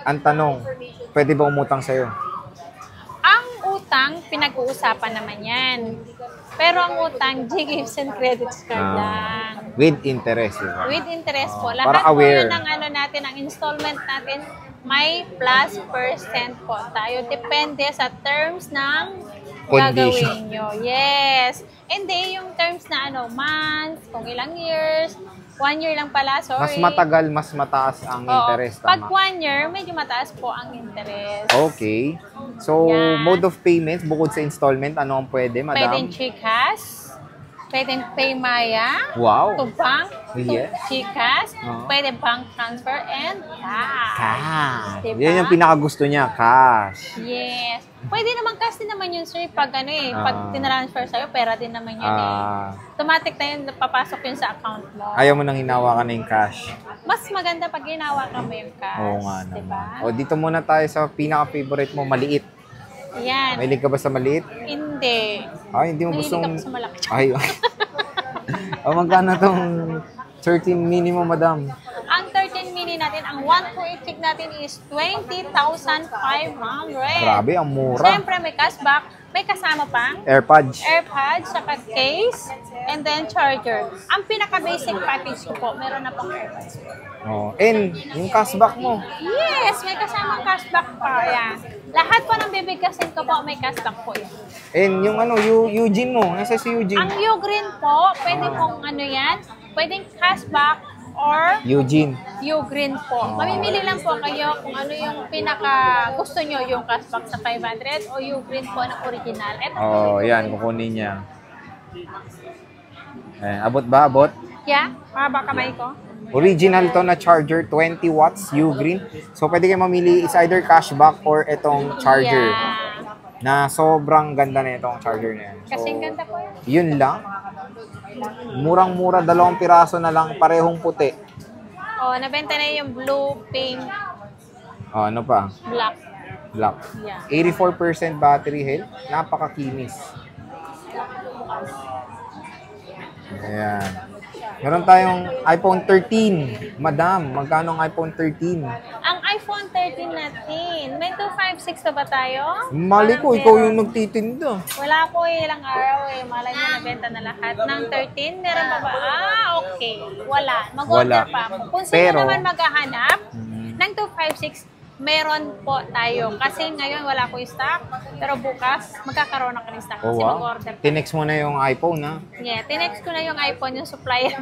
Ang tanong, pwede ba umutang sa'yo? Ang utang, pinag-uusapan naman yan. Pero ang utang, Gcash and credit card lang. With interest, diba? With interest po. para Lahat po aware. yun ng ano natin, ang installment natin, may plus percent po tayo. Depende sa terms ng Condition. gagawin nyo. Yes. Hindi yung terms na months, kung ilang years, 1 year lang pala, sorry. Mas matagal, mas mataas ang interest. Pag Tama. 1 year, medyo mataas po ang interest. Okay. So, Yan. mode of payments, bukod sa installment, ano ang pwede, madam? Pwedeng Gcash, pwedeng Paymaya, Wow. to bank, to Yes. Gcash, Oo. pwede bank transfer, and cash. Cash. Diba? Yan yung pinakagusto niya, cash. Yes. Pwede naman cash din naman yun, sir. Pag pag tinransfer sa'yo, pera din naman yun Automatic na yun, papasok yun sa account mo. Ayaw mo nang hinawakan na yung cash. Mas maganda pag ginawa ka mo yung cash. Oo nga naman. Diba? O, dito muna tayo sa pinaka-favorite mo, maliit. Yan. Mahilig ka ba sa maliit? Hindi. Ay, hindi mo Mahilig gustong... ako sa malaki. Ay, o magkano tong 13 minimum, madam? Ang 13 mini natin, ang 128 check natin is 20,500. Grabe, ang mura. Siyempre, may cashback. May kasama pang AirPods. AirPods, saka case, and then charger. Ang pinaka-basic package ko po, meron na pang AirPods. Oh, and yung cashback mo. Yes, may kasamang cashback pa. Yan. Lahat po ng bibigkasin ko po, may cashback po yan. And yung Eugene mo. Nasa si Eugene? Ang Ugreen po, pwede pong yan, pwedeng cashback or Eugene. Ugreen po. Mamimili lang po kayo kung ano yung pinaka gusto nyo, yung cashback sa 500 o Ugreen po na original. Ito po. Oh, yan. Kukunin niya. Abot ba? Abot? Yeah, mahaba kamay ko. Original to na charger, 20 watts, Ugreen. So, pwede kayo mamili is either cashback or itong charger. Yeah. Na sobrang ganda na itong charger na yan. So, Kasing ganda po yan. yun lang. Murang-mura, 2 piraso na lang, parehong puti. Oh, nabenta na yung blue, pink, Oh, ano pa? black. Black. Yeah. 84% battery health. Napakakinis. Ayan. Meron tayong iPhone 13. Madam, magkano ang iPhone 13? Ang iPhone 13 natin, may 256 na ba tayo? Mali ko, Parang ikaw meron. yung nagtitinda. Wala po ilang araw Malay nyo, nabenta na lahat. Ng 13, meron pa ba? Okay. Wala. Mag-order Wala. pa ako. Kung sino Pero, naman maghahanap ng 256, meron po tayo. Kasi ngayon wala ko stock. Pero bukas, magkakaroon ako ng stock. Oh, Kasi wow. mag-order pa. Tinext mo na yung iPhone, ha? Yeah, tinext ko na yung iPhone, yung supplier.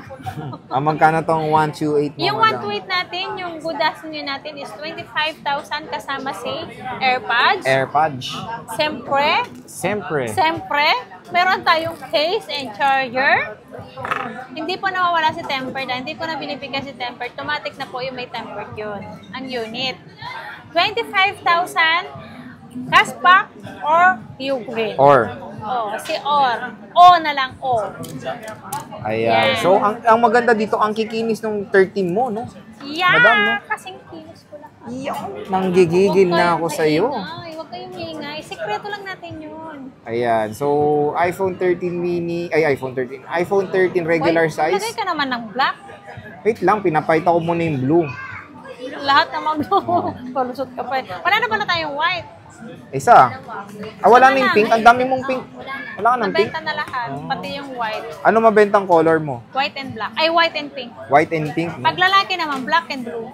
Magkano tong 128 mo, Yung madam? 128 natin, yung good afternoon natin is 25,000 kasama si AirPods. AirPods. Siyempre, Siyempre. meron tayong case and charger. Hindi po nawawala si tempered. Hindi ko na binibigyan si tempered. Automatic na po yung may tempered yun. Ang unit. 25,000 cashback or Ugreen. Or. Si or. O na lang O. Ayan. Yan. So, ang maganda dito, ang kikinis ng 13 mo, no? Yeah, Madam, no? kasing kilos ko lang. Nanggigigil na ako sa iyo. Huwag kayong ingay. Sikreto lang natin yun. Ayan. So, iPhone 13 mini, iPhone 13 regular size. Lagay ka naman ng black. Wait lang, pinapahita ko muna yung blue. Lahat naman palusot ka pa. Wala na pala tayong white. Isa. Wala na yung pink. Ang dami mong pink. Wala ka ng pink. Nabenta na lahat. Pati yung white. Ano mabentang color mo? White and black. Ay, white and pink. White and pink. No? Pag lalaki naman, black and blue.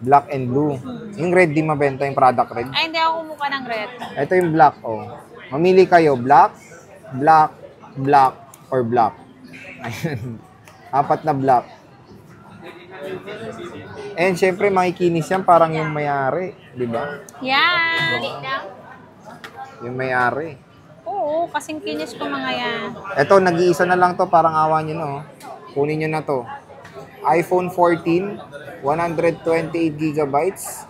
Black and blue. Yung red di mabenta, yung product red. Ay, hindi ako kumuha ng red. Ito yung black, oh. Mamili kayo, black, black, black, or black. Ayan. 4 na black. And syempre, makikinis yan, parang yung may-ari. Di ba? Yan. Yung may-ari. Oo, kasing kinis ko mga yan. Ito, nag-iisa na lang to, parang awa nyo, no? Kunin nyo na to. iPhone 14, 128 gigabytes.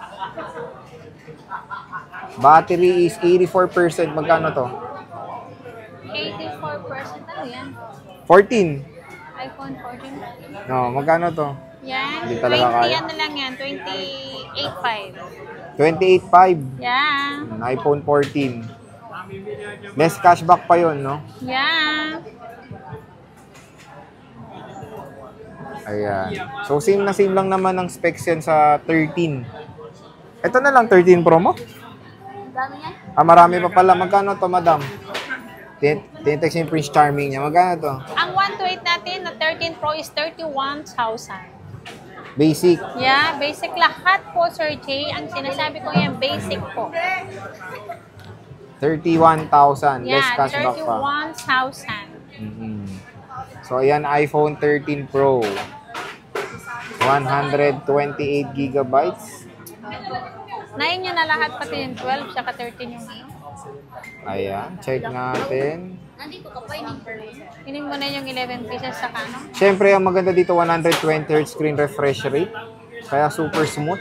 Battery is 84%. Magkano to? 84%. Ano yan? 14. iPhone 14. No, magkano to? Yan. Hindi talaga 20 kaya. ano lang yan. 28.5. 28.5. Yan. iPhone 14. Less cashback pa yon, no? Yan. Ayan. So, same na same lang naman ang specs yan sa 13. Ito na lang, 13 Pro mo? Dami yan. Marami pa pala. Magkano to, madam? Tinetext yung Prince Charming niya. Magkano to? Ang 128 natin na 13 Pro is 31,000. Basic. Yeah, basic lahat po, Sir Jay. Ang sinasabi ko yan, basic po. 31,000. Less Yeah, cashback pa. 31,000. So, ayan, iPhone 13 Pro. 128 gigabytes. Nain nyo na lahat, pati yung 12, saka 13 yung ano. Ayan, check natin. Nandito ka pa, inin mo na yung 11 pieces sa ano. Siyempre, ang maganda dito, 120 Hz screen refresh rate. Kaya super smooth.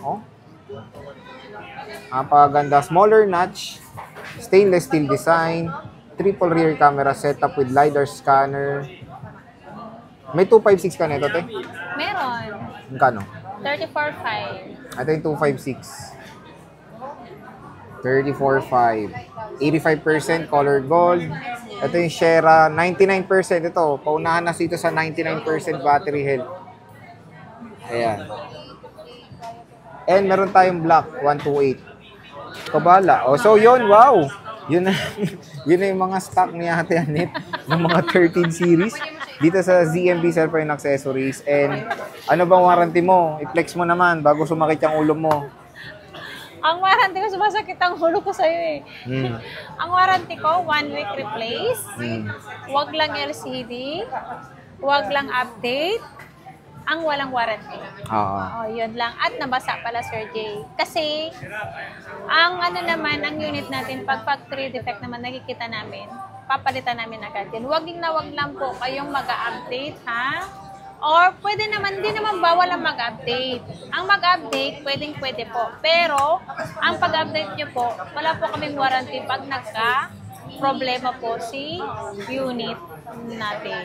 Oh. Napakaganda. Smaller notch. Stainless steel design. Triple rear camera setup with LiDAR scanner. May 256 ka nito, te? Meron. Magkano? 34.5. Ito yung 256. 34.5. 85% color gold. Ito yung Shera. 99%. Ito, paunahan na dito sa 99% battery health. Ayan. And meron tayong black, 128. Kabala. Oh, so yun, wow. Yun na, yun na yung mga stock ni Ate Anet ng mga 13 series dito sa ZMB Cellphone Accessories. And ano bang warranty mo? I-flex mo naman bago sumakit yung ulo mo. Ang warranty ko, sumasakit ang ulo ko sa'yo eh. Ang warranty ko, 1 week replace. Wag lang LCD. Wag lang update. Ang walang warranty. Oo. Oh, yun lang. At nabasa pala, Sir Jay. Kasi, ang ano naman, ang unit natin, pag factory defect naman nakikita namin, papalitan namin agad yun. Wag lang po kayong mag-update, ha? Or pwede naman, hindi naman bawal ang mag-update. Ang mag-update, pwede po. Pero, ang pag-update nyo po, wala po kaming warranty pag problema po si unit natin.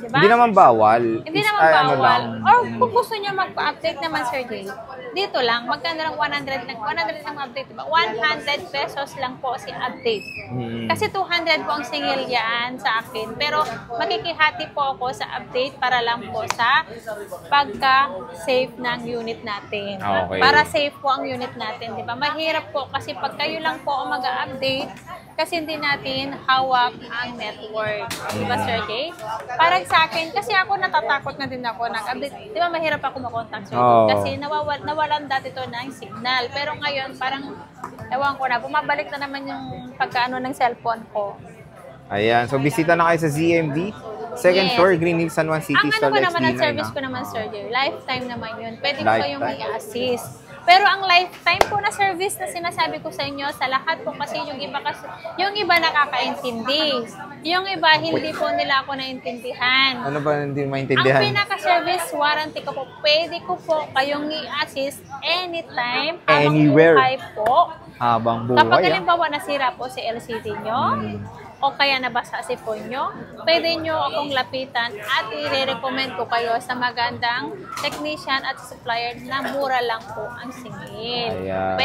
Diba? Hindi naman bawal. Hindi Is- naman ay, bawal. ano lang. Or kung gusto niya mag-update naman, Sir Jay, dito lang, magkano lang 100 lang update, diba? 100 pesos lang po si update. Kasi 200 po ang singil yan sa akin. Pero makikihati po ako sa update para lang po sa pagka-safe ng unit natin. Okay. Para safe po ang unit natin, diba? Mahirap po kasi pag kayo lang po ang mag-update, kasi hindi natin hawak ang network. Diba, Sir Jay? Parang sa akin, kasi ako natatakot na din ako nag-update. Diba, mahirap ako makontakt, Sir Jay? Oo. Kasi nawalan dati to ng signal. Pero ngayon, parang, ewan ko na, bumabalik na naman yung pagkaano ng cellphone ko. Ayan. So, bisita na kayo sa ZMB. Second Yes. floor, Green Hills, San Juan City, Ang ano Stall ko naman, ang XD9. service ko naman, Sir Jay, lifetime naman yun. Pwede ko kayong Lifetime. i-assist. Pero ang lifetime po na service na sinasabi ko sa inyo, sa lahat po kasi yung iba nakakaintindi. Yung iba hindi po nila ako naintindihan. Ano ba hindi Ang maintindihan? pinaka-service warranty ko po, pwede ko po kayong i-assist anytime, Anywhere. buhay po. Habang Kapag buhay. halimbawa nasira po si LCD nyo, o kaya nabasa si phone nyo, pwede nyo akong lapitan at i-recommend ko kayo sa magandang technician at supplier na mura lang po ang singil. Ayan.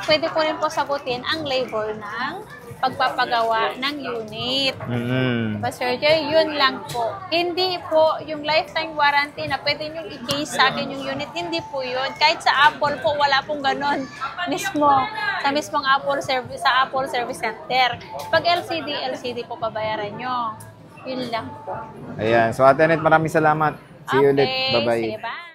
Pwede ko rin po sagutin ang labor ng pagpapagawa ng unit. Diba, Sir Jay? Yun lang po. Hindi po yung lifetime warranty na pwede nyo i-case sa akin yung unit. Hindi po yun. Kahit sa Apple po, wala pong ganon mismo. Sa mismong Apple Service Center. Pag LCD po pabayaran nyo. Yun lang po. Ayan. So, Ate Anet, maraming salamat. See you ulit. Bye-bye. Sige, bye.